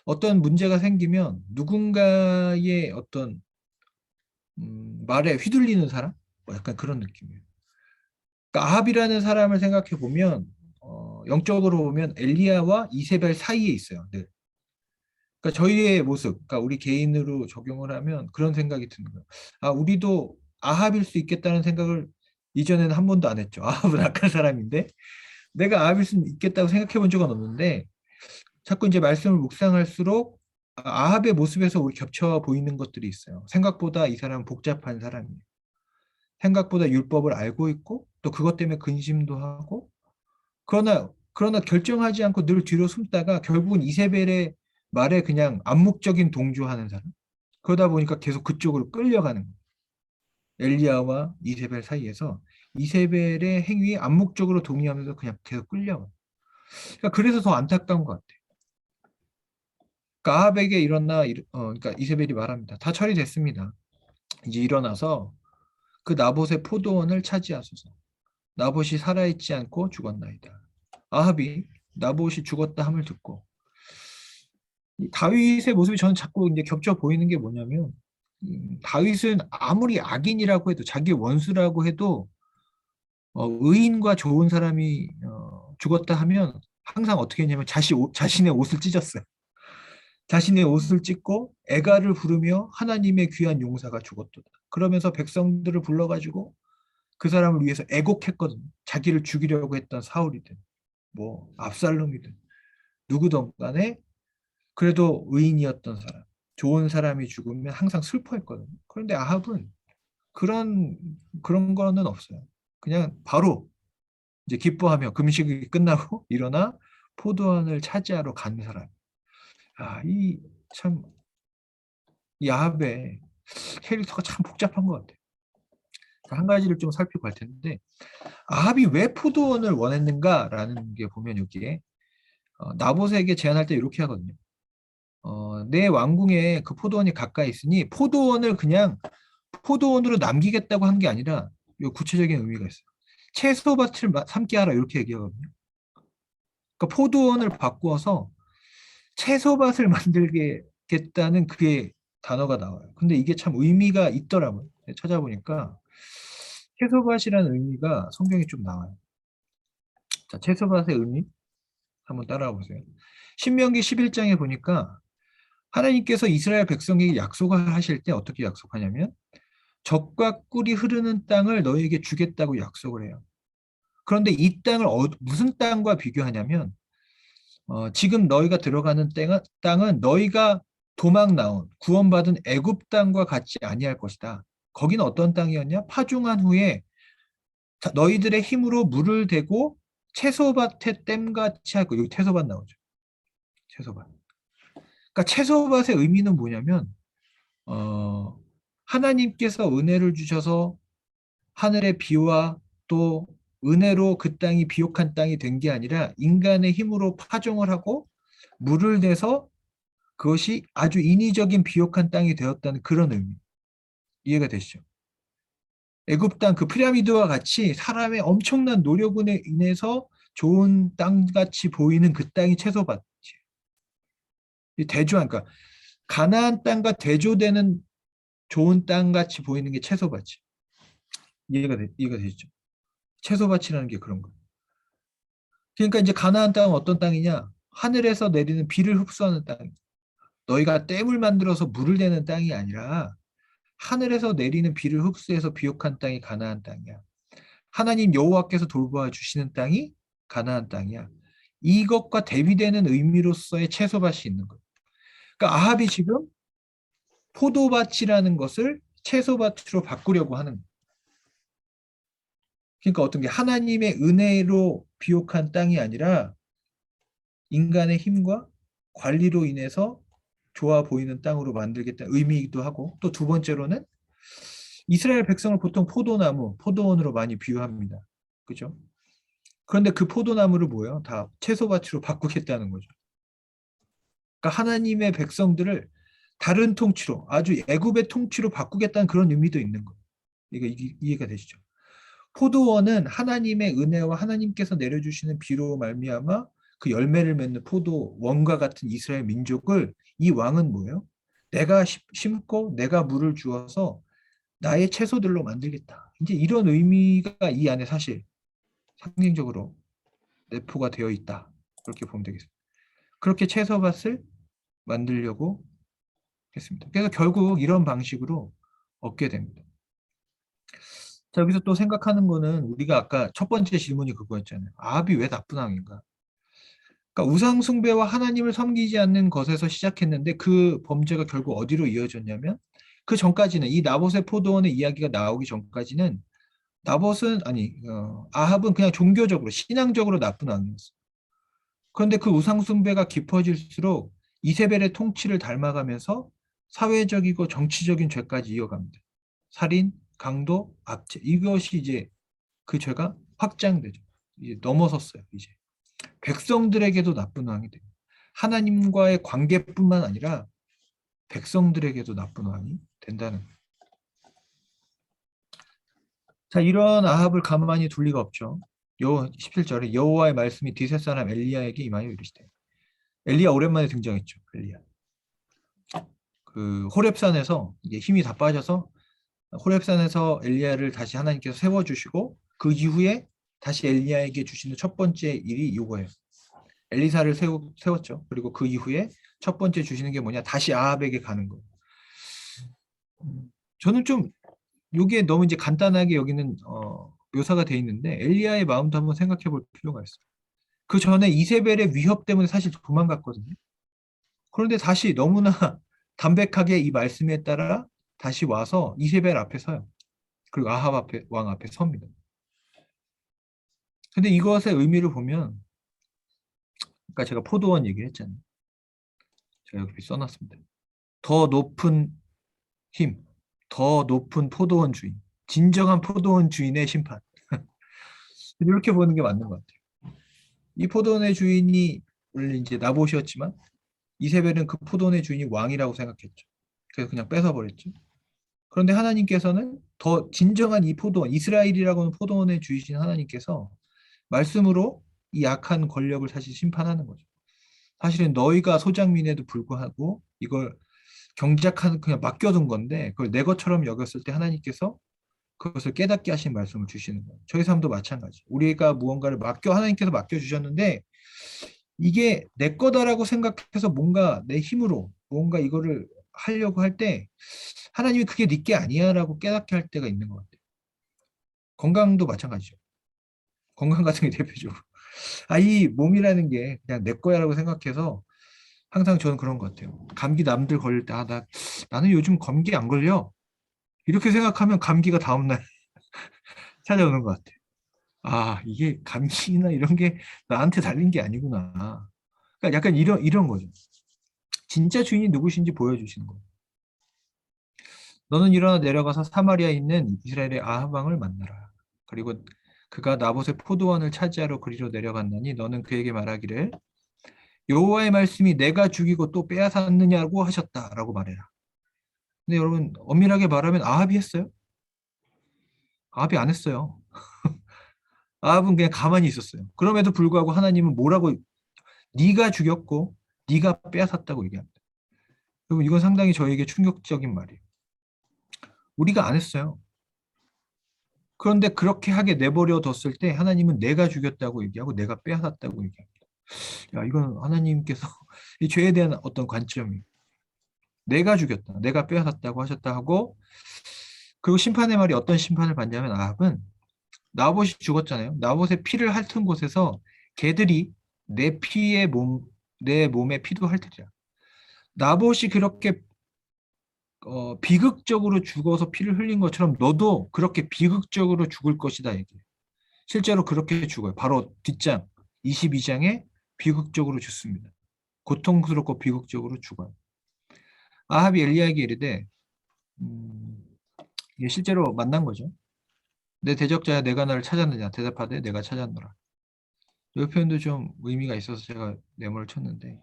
어떤 문제가 생기면 누군가의 어떤 말에 휘둘리는 사람? 뭐 약간 그런 느낌이에요. 그러니까 아합이라는 사람을 생각해 보면 영적으로 보면 엘리야와 이세벨 사이에 있어요. 늘. 그러니까 저희의 모습, 그러니까 우리 개인으로 적용을 하면 그런 생각이 드는 거예요. 우리도 아합일 수 있겠다는 생각을 이전에는 한 번도 안 했죠. 아합은 악한 사람인데 내가 아합일 수 있겠다고 생각해 본 적은 없는데 자꾸 이제 말씀을 묵상할수록 아합의 모습에서 우리 겹쳐 보이는 것들이 있어요. 생각보다 이 사람은 복잡한 사람이에요. 생각보다 율법을 알고 있고 또 그것 때문에 근심도 하고 그러나 결정하지 않고 늘 뒤로 숨다가 결국은 이세벨의 말에 그냥 암묵적인 동조하는 사람. 그러다 보니까 계속 그쪽으로 끌려가는 거예요. 엘리야와 이세벨 사이에서 이세벨의 행위에 암묵적으로 동의하면서 그냥 계속 끌려가요. 그러니까 그래서 더 안타까운 것 같아요. 그러니까 아합에게 그러니까 이세벨이 말합니다. 다 처리됐습니다. 이제 일어나서 그 나봇의 포도원을 차지하소서. 나봇이 살아있지 않고 죽었나이다. 아합이 나봇이 죽었다 함을 듣고 이 다윗의 모습이 저는 자꾸 이제 겹쳐 보이는 게 뭐냐면 다윗은 아무리 악인이라고 해도 자기 원수라고 해도 의인과 좋은 사람이 죽었다 하면 항상 어떻게 했냐면 자신의 옷을 찢었어요. 자신의 옷을 찢고 애가를 부르며 하나님의 귀한 용사가 죽었도다. 그러면서 백성들을 불러가지고 그 사람을 위해서 애곡했거든요. 자기를 죽이려고 했던 사울이든 뭐 압살롬이든 누구든 간에 그래도 의인이었던 사람, 좋은 사람이 죽으면 항상 슬퍼했거든요. 그런데 아합은 그런 그런 거는 없어요. 그냥 바로 이제 기뻐하며 금식이 끝나고 일어나 포도원을 차지하러 간 사람. 아, 이 참 야합의 캐릭터가 참 복잡한 것 같아요. 한 가지를 좀 살피고 갈 텐데 아합이 왜 포도원을 원했는가라는 게 보면 여기에 나봇에게 제안할 때 이렇게 하거든요. 내 왕궁에 그 포도원이 가까이 있으니 포도원을 그냥 포도원으로 남기겠다고 한 게 아니라 요 구체적인 의미가 있어요. 채소밭을 삼게 하라 이렇게 얘기하거든요. 그러니까 포도원을 바꾸어서 채소밭을 만들겠다는 그게 단어가 나와요. 근데 이게 참 의미가 있더라고요. 찾아보니까 채소밭이라는 의미가 성경에 좀 나와요. 자, 채소밭의 의미 한번 따라와 보세요. 신명기 11장에 보니까 하나님께서 이스라엘 백성에게 약속을 하실 때 어떻게 약속하냐면 젖과 꿀이 흐르는 땅을 너희에게 주겠다고 약속을 해요. 그런데 이 땅을 무슨 땅과 비교하냐면 지금 너희가 들어가는 땅은 너희가 도망 나온 구원받은 애굽 땅과 같지 아니할 것이다. 거기는 어떤 땅이었냐? 파종한 후에 너희들의 힘으로 물을 대고 채소밭에 댐같이 하고 여기 채소밭 나오죠. 채소밭. 그러니까 채소밭의 의미는 뭐냐면 어, 하나님께서 은혜를 주셔서 하늘의 비와 또 은혜로 그 땅이 비옥한 땅이 된 게 아니라 인간의 힘으로 파종을 하고 물을 대서 그것이 아주 인위적인 비옥한 땅이 되었다는 그런 의미. 이해가 되시죠? 애굽 땅 그 피라미드와 같이 사람의 엄청난 노력으로 인해서 좋은 땅같이 보이는 그 땅이 채소밭이에요. 대조한 그러니까 가나안 땅과 대조되는 좋은 땅같이 보이는 게 채소밭이. 이해가 되시죠? 채소밭이라는 게 그런 거예요. 그러니까 이제 가나안 땅은 어떤 땅이냐? 하늘에서 내리는 비를 흡수하는 땅. 너희가 댐을 만들어서 물을 대는 땅이 아니라 하늘에서 내리는 비를 흡수해서 비옥한 땅이 가나안 땅이야. 하나님 여호와께서 돌보아 주시는 땅이 가나안 땅이야. 이것과 대비되는 의미로서의 채소밭이 있는 거예요. 그러니까 아합이 지금 포도밭이라는 것을 채소밭으로 바꾸려고 하는 거예요. 그러니까 어떤 게 하나님의 은혜로 비옥한 땅이 아니라 인간의 힘과 관리로 인해서 좋아 보이는 땅으로 만들겠다는 의미이기도 하고 또 두 번째로는 이스라엘 백성을 보통 포도나무, 포도원으로 많이 비유합니다. 그죠? 그런데 그 포도나무를 뭐예요? 다 채소밭으로 바꾸겠다는 거죠. 그러니까 하나님의 백성들을 다른 통치로 아주 애굽의 통치로 바꾸겠다는 그런 의미도 있는 거예요. 이해가 되시죠? 포도원은 하나님의 은혜와 하나님께서 내려주시는 비로 말미암아 그 열매를 맺는 포도원과 같은 이스라엘 민족을 이 왕은 뭐예요? 내가 심고 내가 물을 주어서 나의 채소들로 만들겠다. 이제 이런 의미가 이 안에 사실 상징적으로 내포가 되어 있다. 그렇게 보면 되겠습니다. 그렇게 채소밭을 만들려고 했습니다. 그래서 결국 이런 방식으로 얻게 됩니다. 자, 여기서 또 생각하는 거는 우리가 아까 첫 번째 질문이 그거였잖아요. 아합이 왜 나쁜 왕인가? 그러니까 우상 숭배와 하나님을 섬기지 않는 것에서 시작했는데 그 범죄가 결국 어디로 이어졌냐면 그 전까지는 이 나봇의 포도원의 이야기가 나오기 전까지는 나봇은 아니 아합은 그냥 종교적으로 신앙적으로 나쁜 왕이었어. 그런데 그 우상 숭배가 깊어질수록 이세벨의 통치를 닮아가면서 사회적이고 정치적인 죄까지 이어갑니다. 살인, 강도, 압제 이것이 이제 그 죄가 확장되죠. 이제 넘어섰어요. 이제 백성들에게도 나쁜 왕이 돼요. 하나님과의 관계뿐만 아니라 백성들에게도 나쁜 왕이 된다는 거예요. 자, 이런 아합을 가만히 둘 리가 없죠. 17절에 여호와의 말씀이 디셋 사람 엘리야에게 임하여 이르시되. 엘리야 오랜만에 등장했죠. 엘리야. 그 호렙산에서 이게 힘이 다 빠져서 호렙산에서 엘리야를 다시 하나님께서 세워주시고 그 이후에 다시 엘리야에게 주시는 첫 번째 일이 이거예요. 엘리사를 세웠죠. 그리고 그 이후에 첫 번째 주시는 게 뭐냐? 다시 아합에게 가는 거예요. 저는 좀 이게 너무 이제 간단하게 여기는 묘사가 돼 있는데 엘리야의 마음도 한번 생각해 볼 필요가 있어요. 그 전에 이세벨의 위협 때문에 사실 도망갔거든요. 그런데 다시 너무나 담백하게 이 말씀에 따라 다시 와서 이세벨 앞에 서요. 그리고 아합 앞에 왕 앞에 섭니다. 근데 이것의 의미를 보면 아까 제가 포도원 얘기를 했잖아요. 제가 여기 써놨습니다. 더 높은 힘, 더 높은 포도원 주인, 진정한 포도원 주인의 심판. 이렇게 보는 게 맞는 것 같아요. 이 포도원의 주인이 원래 이제 나봇이었지만 이세벨은 그 포도원의 주인이 왕이라고 생각했죠. 그래서 그냥 뺏어버렸죠. 그런데 하나님께서는 더 진정한 이 포도원, 이스라엘이라고 하는 포도원의 주이신 하나님께서 말씀으로 이 약한 권력을 사실 심판하는 거죠. 사실은 너희가 소장민에도 불구하고 이걸 경작하는 그냥 맡겨둔 건데 그걸 내 것처럼 여겼을 때 하나님께서 그것을 깨닫게 하신 말씀을 주시는 거예요. 저희 삶도 마찬가지. 우리가 무언가를 하나님께서 맡겨주셨는데 이게 내 거다라고 생각해서 뭔가 내 힘으로 뭔가 이거를 하려고 할 때 하나님이 그게 네 게 아니야라고 깨닫게 할 때가 있는 것 같아요. 건강도 마찬가지죠. 건강 같은 게 대표적으로. 이 몸이라는 게 그냥 내 거야라고 생각해서 항상 저는 그런 것 같아요. 감기 남들 걸릴 때, 나는 요즘 감기 안 걸려. 이렇게 생각하면 감기가 다음날 찾아오는 것 같아요. 이게 감기나 이런 게 나한테 달린 게 아니구나. 그러니까 약간 이런 거죠. 진짜 주인이 누구신지 보여주시는 거예요. 너는 일어나 내려가서 사마리아에 있는 이스라엘의 아합 왕을 만나라. 그리고 그가 나봇의 포도원을 차지하러 그리로 내려갔나니 너는 그에게 말하기를 여호와의 말씀이 내가 죽이고 또 빼앗았느냐고 하셨다라고 말해라. 근데 여러분 엄밀하게 말하면 아합이 했어요? 아합이 안 했어요. 아합은 그냥 가만히 있었어요. 그럼에도 불구하고 하나님은 뭐라고 네가 죽였고 네가 빼앗았다고 얘기합니다. 여러분 이건 상당히 저에게 충격적인 말이에요. 우리가 안 했어요. 그런데 그렇게 하게 내버려 뒀을 때 하나님은 내가 죽였다고 얘기하고 내가 빼앗았다고 얘기합니다. 이건 하나님께서 이 죄에 대한 어떤 관점이 내가 죽였다, 내가 빼앗았다고 하셨다 하고 그리고 심판의 말이 어떤 심판을 받냐면 아합은 나봇이 죽었잖아요. 나봇의 피를 핥은 곳에서 개들이 내 몸에 피도 핥으리라. 나봇이 그렇게 비극적으로 죽어서 피를 흘린 것처럼 너도 그렇게 비극적으로 죽을 것이다 얘기해요. 실제로 그렇게 죽어요. 바로 뒷장 22장에 비극적으로 죽습니다. 고통스럽고 비극적으로 죽어요. 아합이 엘리야에게 이르되 이게 실제로 만난 거죠. 내 대적자야 내가 나를 찾았느냐 대답하되 내가 찾았노라. 이 표현도 좀 의미가 있어서 제가 메모를 쳤는데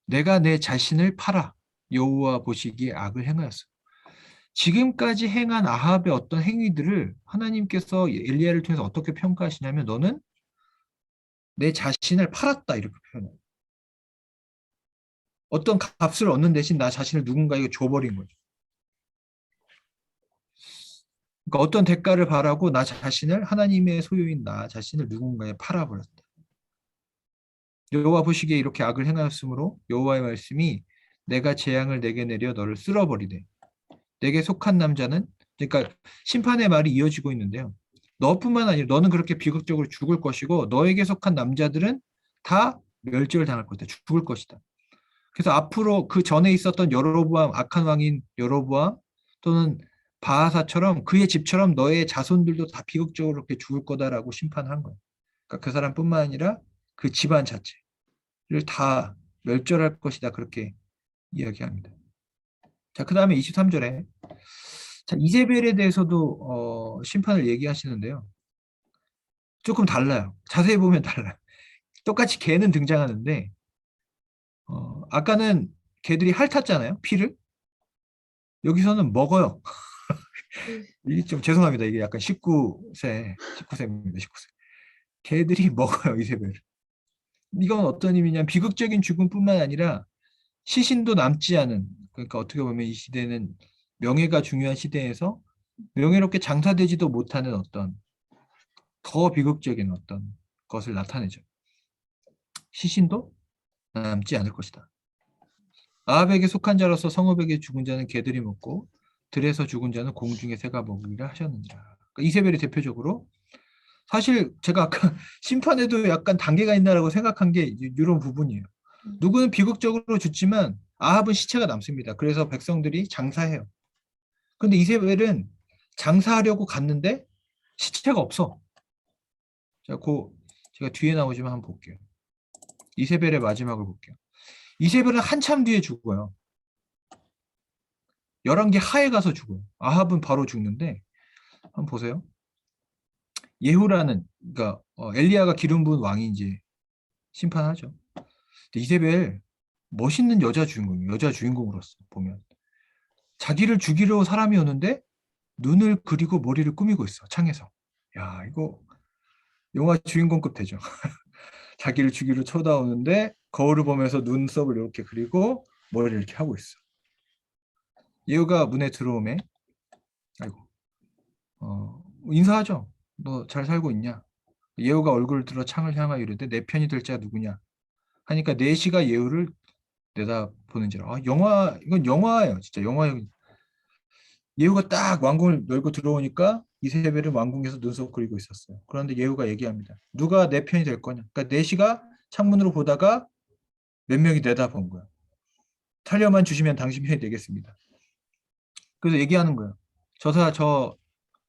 내가 내 자신을 팔아 여호와 보시기에 악을 행하였어. 지금까지 행한 아합의 어떤 행위들을 하나님께서 엘리야를 통해서 어떻게 평가하시냐면 너는 내 자신을 팔았다 이렇게 표현해요. 어떤 값을 얻는 대신 나 자신을 누군가에게 줘버린 거죠. 그러니까 어떤 대가를 바라고 나 자신을 하나님의 소유인 나 자신을 누군가에 팔아버렸다. 여호와 보시기에 이렇게 악을 행하였으므로 여호와의 말씀이 내가 재앙을 내게 내려 너를 쓸어버리되 내게 속한 남자는 그러니까 심판의 말이 이어지고 있는데요. 너뿐만 아니라 너는 그렇게 비극적으로 죽을 것이고 너에게 속한 남자들은 다 멸절당할 것이다. 죽을 것이다. 그래서 앞으로 그 전에 있었던 여로보암, 악한 왕인 여로보암 또는 바하사처럼 그의 집처럼 너의 자손들도 다 비극적으로 그렇게 죽을 거다라고 심판한 거예요. 그러니까 그 사람뿐만 아니라 그 집안 자체를 다 멸절할 것이다. 그렇게 이야기합니다. 자, 그 다음에 23절에 자, 이세벨에 대해서도 심판을 얘기하시는데요. 조금 달라요. 자세히 보면 달라요. 똑같이 개는 등장하는데 아까는 개들이 핥았잖아요. 피를. 여기서는 먹어요. 이게 좀 죄송합니다. 이게 약간 19세입니다. 19세. 개들이 먹어요. 이세벨을. 이건 어떤 의미냐면 비극적인 죽음뿐만 아니라 시신도 남지 않은, 그러니까 어떻게 보면 이 시대는 명예가 중요한 시대에서 명예롭게 장사되지도 못하는 어떤 더 비극적인 어떤 것을 나타내죠. 시신도 남지 않을 것이다. 아합에게 속한 자로서 성읍에게 죽은 자는 개들이 먹고 들에서 죽은 자는 공중의 새가 먹으리라 하셨느니라. 그러니까 이세벨이 대표적으로 사실 제가 아까 심판에도 약간 단계가 있나라고 생각한 게 이런 부분이에요. 누구는 비극적으로 죽지만 아합은 시체가 남습니다. 그래서 백성들이 장사해요. 근데 이세벨은 장사하려고 갔는데 시체가 없어. 자, 제가 뒤에 나오지만 한번 볼게요. 이세벨의 마지막을 볼게요. 이세벨은 한참 뒤에 죽어요. 11개 하에 가서 죽어요. 아합은 바로 죽는데 한번 보세요. 예후라는 그러니까 엘리야가 기름 부은 왕이 이제 심판하죠. 근데 이세벨 멋있는 여자 주인공이에요. 여자 주인공으로서 보면 자기를 죽이려 사람이 오는데 눈을 그리고 머리를 꾸미고 있어. 창에서. 야, 이거 영화 주인공급 되죠. 자기를 죽이려 쳐다오는데 거울을 보면서 눈썹을 이렇게 그리고 머리를 이렇게 하고 있어. 예후가 문에 들어오매 아이고 인사하죠. 너 잘 살고 있냐? 예후가 얼굴을 들어 창을 향하여 이르되 내 편이 될 자가 누구냐? 하니까 내시가 예후를 내다보는지라. 영화 이건 영화예요. 진짜 영화. 예후가 딱 왕궁을 열고 들어오니까 이세벨은 왕궁에서 눈썹 그리고 있었어요. 그런데 예후가 얘기합니다. 누가 내 편이 될 거냐? 그러니까 내시가 창문으로 보다가 몇 명이 내다본 거야. 살려만 주시면 당신 편이 되겠습니다. 그래서 얘기하는 거예요. 저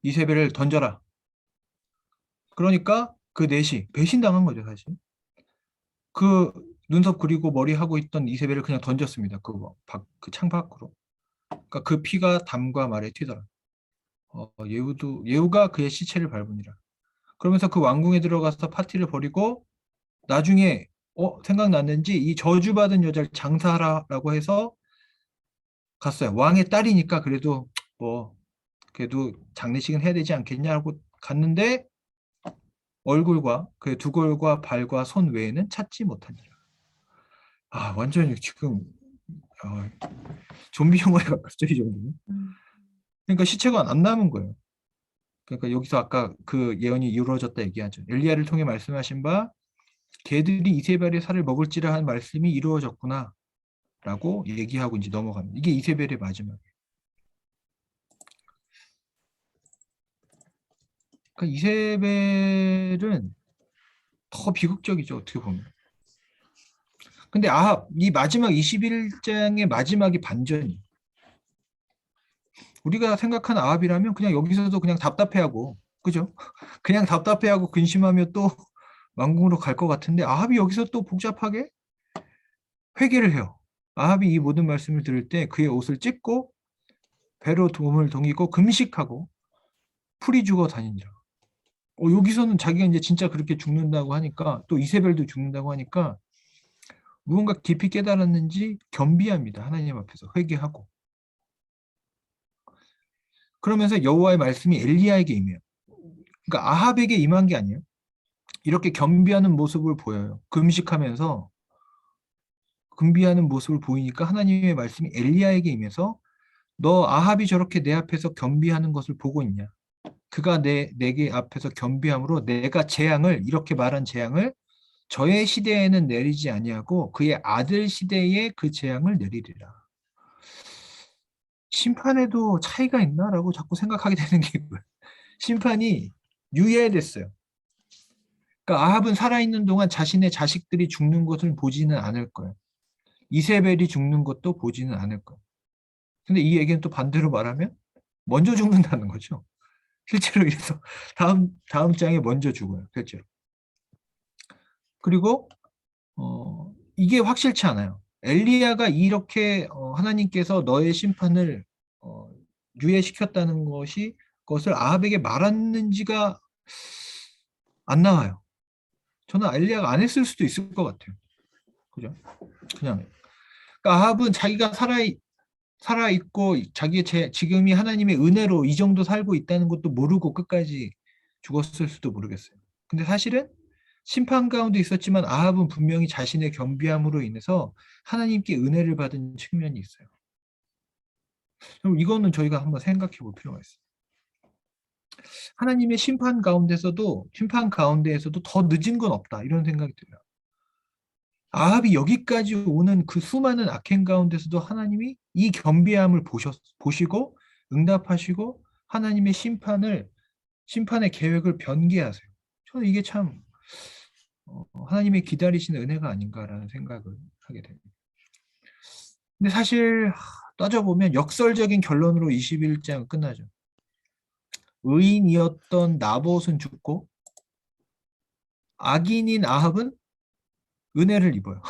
이세벨을 던져라. 그러니까 그 넷이 배신당한 거죠, 사실. 그 눈썹 그리고 머리 하고 있던 이세벨을 그냥 던졌습니다. 그 창 밖으로. 그러니까 그 피가 담과 말에 튀더라. 예후가 그의 시체를 밟으니라. 그러면서 그 왕궁에 들어가서 파티를 벌이고 나중에 생각났는지 이 저주받은 여자를 장사하라라고 해서 갔어요. 왕의 딸이니까 그래도 장례식은 해야 되지 않겠냐고 갔는데 얼굴과 그의 두골과 발과 손 외에는 찾지 못하니라. 완전히 지금 아, 좀비 영화에 가깝죠, 이 정도는. 그러니까 시체가 안 남은 거예요. 그러니까 여기서 아까 그 예언이 이루어졌다 얘기하죠. 엘리야를 통해 말씀하신 바 개들이 이세벨의 살을 먹을지라 한 말씀이 이루어졌구나 라고 얘기하고 이제 넘어갑니다. 이게 이세벨의 마지막이에요. 그러니까 이세벨은 더 비극적이죠, 어떻게 보면. 근데 아합 이 마지막 21장의 마지막이 반전이. 우리가 생각하는 아합이라면 그냥 여기서도 그냥 답답해하고, 그죠? 그냥 답답해하고 근심하며 또 왕궁으로 갈 것 같은데 아합이 여기서 또 복잡하게 회개를 해요. 아합이 이 모든 말씀을 들을 때 그의 옷을 찢고 배로 도움을 동이고 금식하고 풀이 죽어 다니니라. 여기서는 자기가 이제 진짜 그렇게 죽는다고 하니까 또 이세벨도 죽는다고 하니까 무언가 깊이 깨달았는지 겸비합니다. 하나님 앞에서 회개하고. 그러면서 여호와의 말씀이 엘리야에게 임해요. 그러니까 아합에게 임한 게 아니에요. 이렇게 겸비하는 모습을 보여요. 금비하는 모습을 보이니까 하나님의 말씀이 엘리야에게 임해서 너 아합이 저렇게 내 앞에서 겸비하는 것을 보고 있냐? 그가 내게 앞에서 겸비함으로 내가 재앙을 이렇게 말한 재앙을 저의 시대에는 내리지 아니하고 그의 아들 시대에 그 재앙을 내리리라. 심판에도 차이가 있나라고 자꾸 생각하게 되는 게 심판이 유예됐어요. 그러니까 아합은 살아있는 동안 자신의 자식들이 죽는 것을 보지는 않을 거예요. 이세벨이 죽는 것도 보지는 않을 거예요. 근데 이 얘기는 또 반대로 말하면 먼저 죽는다는 거죠. 실제로 이래서 다음 장에 먼저 죽어요. 실제로. 그리고 이게 확실치 않아요. 엘리야가 이렇게 하나님께서 너의 심판을 어, 유예시켰다는 것을 아합에게 말했는지가 안 나와요. 저는 엘리야가 안 했을 수도 있을 것 같아요. 그죠? 그냥. 그러니까 아합은 자기가 살아 있고 자기의 지금이 하나님의 은혜로 이 정도 살고 있다는 것도 모르고 끝까지 죽었을 수도 모르겠어요. 근데 사실은 심판 가운데 있었지만 아합은 분명히 자신의 겸비함으로 인해서 하나님께 은혜를 받은 측면이 있어요. 그럼 이거는 저희가 한번 생각해 볼 필요가 있어요. 하나님의 심판 가운데에서도 더 늦은 건 없다. 이런 생각이 들어요. 아합이 여기까지 오는 그 수많은 악행 가운데서도 하나님이 이 겸비함을 보시고 응답하시고 하나님의 심판의 계획을 변개하세요. 저는 이게 참 하나님의 기다리시는 은혜가 아닌가라는 생각을 하게 됩니다. 근데 사실 따져보면 역설적인 결론으로 21장 끝나죠. 의인이었던 나봇은 죽고 악인인 아합은 은혜를 입어요.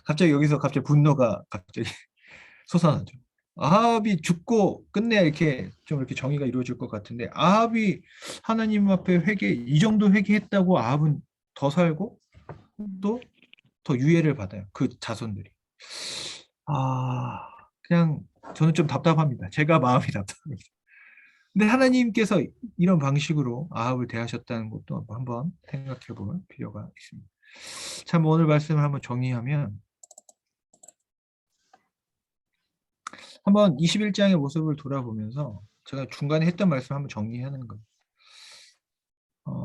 갑자기 여기서 갑자기 분노가 갑자기 솟아나죠. 아합이 죽고 끝내야 이렇게 좀 이렇게 정의가 이루어질 것 같은데 아합이 하나님 앞에 이 정도 회개했다고 아합은 더 살고 또 더 유예를 받아요. 그 자손들이. 아, 그냥 저는 좀 답답합니다. 제가 마음이 답답합니다. 근데 하나님께서 이런 방식으로 아합을 대하셨다는 것도 한번 생각해 볼 필요가 있습니다. 참 오늘 말씀을 한번 정리하면 한번 21장의 모습을 돌아보면서 제가 중간에 했던 말씀 한번 정리하는 거예요.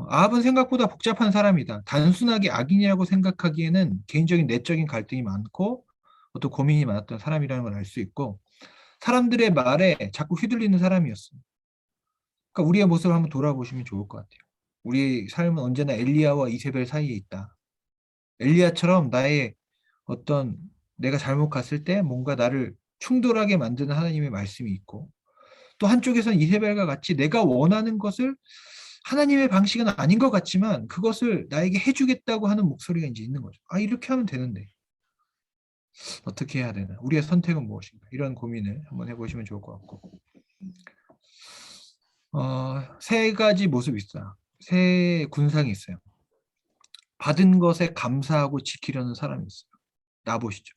아합은 생각보다 복잡한 사람이다. 단순하게 악인이라고 생각하기에는 개인적인 내적인 갈등이 많고 어떤 고민이 많았던 사람이라는 걸 알 수 있고 사람들의 말에 자꾸 휘둘리는 사람이었어요. 그러니까 우리의 모습을 한번 돌아보시면 좋을 것 같아요. 우리의 삶은 언제나 엘리야와 이세벨 사이에 있다. 엘리야처럼 나의 어떤 내가 잘못 갔을 때 뭔가 나를 충돌하게 만드는 하나님의 말씀이 있고 또 한쪽에서는 이세벨과 같이 내가 원하는 것을 하나님의 방식은 아닌 것 같지만 그것을 나에게 해주겠다고 하는 목소리가 이제 있는 거죠. 아, 이렇게 하면 되는데 어떻게 해야 되나? 우리의 선택은 무엇인가? 이런 고민을 한번 해보시면 좋을 것 같고 세 가지 모습이 있어요. 세 군상이 있어요. 받은 것에 감사하고 지키려는 사람이 있어요. 나봇이죠.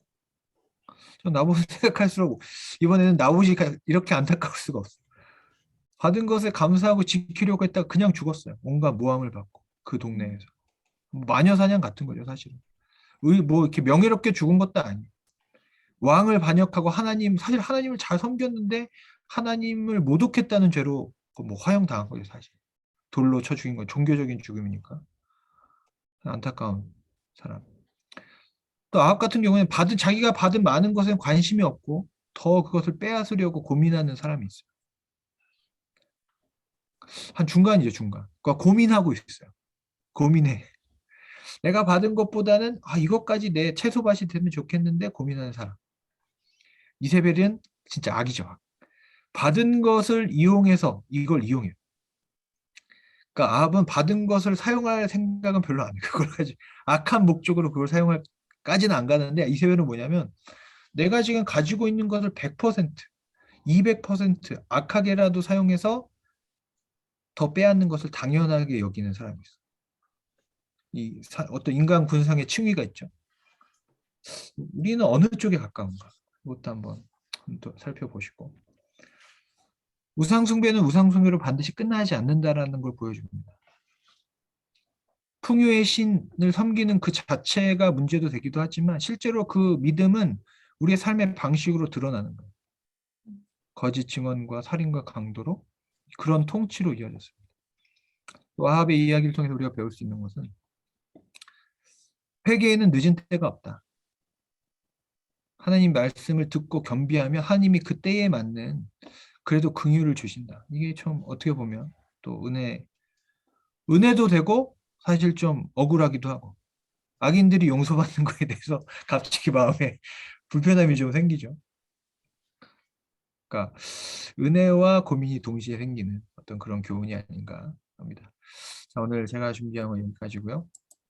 저 나봇을 생각할수록 이번에는 나봇이 이렇게 안타까울 수가 없어요. 받은 것에 감사하고 지키려고 했다가 그냥 죽었어요. 온갖 모함을 받고 그 동네에서. 마녀 사냥 같은 거죠, 사실은. 뭐 이렇게 명예롭게 죽은 것도 아니에요. 왕을 반역하고 사실 하나님을 잘 섬겼는데 하나님을 모독했다는 죄로 뭐 화형당한 거죠, 사실. 돌로 쳐 죽인 건 종교적인 죽음이니까. 안타까운 사람. 또 아합 같은 경우에는 자기가 받은 많은 것에 관심이 없고 더 그것을 빼앗으려고 고민하는 사람이 있어요. 한 중간이죠, 중간. 그러니까 고민하고 있어요. 고민해. 내가 받은 것보다는 이것까지 내 채소밭이 되면 좋겠는데 고민하는 사람. 이세벨은 진짜 악이죠. 악. 받은 것을 이용해서 이걸 이용해요. 그러니까 아합은 받은 것을 사용할 생각은 별로 안 해요. 그걸 가지고 악한 목적으로 그걸 사용할까지는 안 가는데 이세벨은 뭐냐면 내가 지금 가지고 있는 것을 100%, 200% 악하게라도 사용해서 더 빼앗는 것을 당연하게 여기는 사람이 있어요. 어떤 인간 군상의 층위가 있죠. 우리는 어느 쪽에 가까운가? 그것도 한번 또 살펴보시고. 우상숭배는 우상숭배로 반드시 끝나지 않는다라는 걸 보여줍니다. 풍요의 신을 섬기는 그 자체가 문제도 되기도 하지만 실제로 그 믿음은 우리의 삶의 방식으로 드러나는 거예요. 거짓 증언과 살인과 강도로 그런 통치로 이어졌습니다. 와합의 이야기를 통해서 우리가 배울 수 있는 것은 회개에는 늦은 때가 없다. 하나님 말씀을 듣고 겸비하면 하나님이 그 때에 맞는 그래도 긍휼을 주신다. 이게 좀 어떻게 보면 또 은혜도 되고 사실 좀 억울하기도 하고 악인들이 용서받는 거에 대해서 갑자기 마음에 불편함이 좀 생기죠. 그러니까 은혜와 고민이 동시에 생기는 어떤 그런 교훈이 아닌가 합니다. 자, 오늘 제가 준비한 건 여기까지고요.